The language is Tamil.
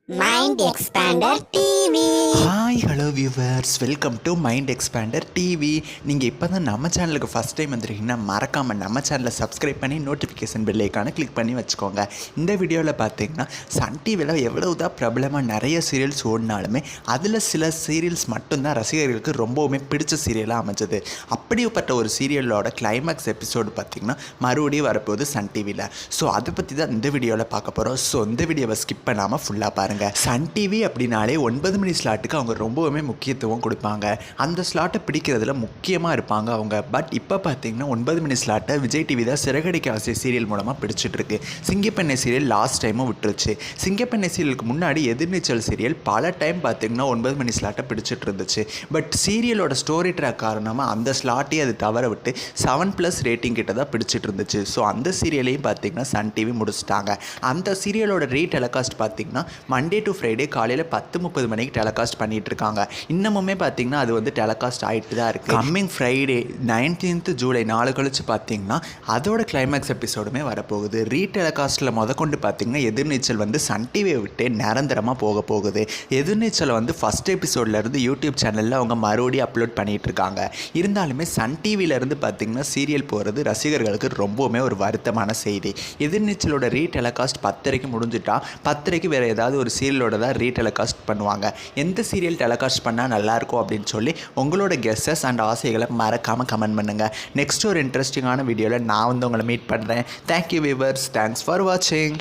Mind Expander TV. Hi hello viewers, welcome to mind expander TV. நீங்கள் இப்போ தான் நம்ம சேனலுக்கு ஃபஸ்ட் டைம் வந்துருக்கீங்கன்னா மறக்காமல் நம்ம சேனலை சப்ஸ்கிரைப் பண்ணி நோட்டிஃபிகேஷன் பெல் ஐக்கானை கிளிக் பண்ணி வச்சுக்கோங்க. இந்த வீடியோவில் பார்த்தீங்கன்னா சன் டிவியில் எவ்வளவு தான் பிரபலமாக நிறைய சீரியல்ஸ் ஓடினாலுமே அதில் சில சீரியல்ஸ் மட்டும்தான் ரசிகர்களுக்கு ரொம்பவுமே பிடிச்ச சீரியலாக அமைஞ்சது. அப்படிப்பட்ட ஒரு சீரியலோட கிளைமேக்ஸ் எபிசோடு பார்த்திங்கன்னா மறுபடியும் வரப்போகுது சன் டிவியில். ஸோ அதை பற்றி தான் இந்த வீடியோவில் பார்க்க போகிறோம். ஸோ இந்த வீடியோவை ஸ்கிப் பண்ணாமல் ஃபுல்லாக பாருங்கள். சன் டிவி அப்படின்னாலே 9 மணி ஸ்லாட்டுக்கு அவங்க ரொம்பவுமே முக்கியத்துவம் கொடுப்பாங்க. அந்த ஸ்லாட்டை பிடிக்கிறதுல முக்கியமாக இருப்பாங்க அவங்க. பட் இப்போ பார்த்தீங்கன்னா 9 மணி ஸ்லாட்டை விஜய் டிவி தான் சிறகடிக்க ஆசை சீரியல் மூலமாக பிடிச்சிட்ருக்கு. சிங்கப்பெண்ணை சீரியல் லாஸ்ட் டைமும் விட்டுருச்சு. சிங்கப்பெண்ணை சீரியலுக்கு முன்னாடி எதிர்நீச்சல் சீரியல் பல டைம் பார்த்தீங்கன்னா 9 மணி ஸ்லாட்டை பிடிச்சிட்டு இருந்துச்சு. பட் சீரியலோட ஸ்டோரி ட்ராக் காரணமாக அந்த ஸ்லாட்டையே அது தவற விட்டு 7+ ரேட்டிங் கிட்ட தான் பிடிச்சிட்டு இருந்துச்சு. ஸோ அந்த சீரியலையும் பார்த்தீங்கன்னா சன் டிவி முடிச்சிட்டாங்க. அந்த சீரியலோட டெலகாஸ்ட் பார்த்தீங்கன்னா மண்டே டு ஃப்ரைடே காலையில் 10:30 மணிக்கு டெலகாஸ்ட் பண்ணிட்டு இருக்காங்க. இன்னமுமே பார்த்தீங்கன்னா அது வந்து டெலகாஸ்ட் ஆகிட்டு தான் இருக்குது. கம்மிங் ஃப்ரைடே 19th ஜூலை நாலு கழிச்சு பார்த்தீங்கன்னா அதோட கிளைமேக்ஸ் எபிசோடுமே வரப்போகுது. டெலகாஸ்ட்டில் முதற்கொண்டு பார்த்தீங்கன்னா எதிர்நீச்சல் வந்து சன் டிவியை விட்டு நிரந்தரமாக போக போகுது. எதிர்நீச்சலை வந்து ஃபஸ்ட் எபிசோட்லேருந்து யூடியூப் சேனலில் அவங்க மறுபடியும் அப்லோட் பண்ணிகிட்டு இருக்காங்க. இருந்தாலுமே சன் டிவியிலேருந்து பார்த்தீங்கன்னா சீரியல் போகிறது ரசிகர்களுக்கு ரொம்பவுமே ஒரு வருத்தமான செய்தி. எதிர்நீச்சலோட டெலகாஸ்ட் 10:30 முடிஞ்சுட்டா 10:30 வேறு ஏதாவது ஒரு சீரியலோட தான் டெலகாஸ்ட் பண்ணுவாங்க. எந்த சீரியல் டெலகாஸ்ட் பண்ணால் நல்லாயிருக்கும் அப்படின்னு சொல்லி உங்களோட கெஸ்ஸஸ் அண்ட் ஆசைகளை மறக்காமல் கமெண்ட் பண்ணுங்கள். நெக்ஸ்ட் ஒரு இன்ட்ரெஸ்டிங்கான வீடியோவில் நான் வந்து உங்களை மீட் பண்ணுறேன். தேங்க்யூ வியூவர்ஸ், தேங்க்ஸ் ஃபார் வாட்சிங்.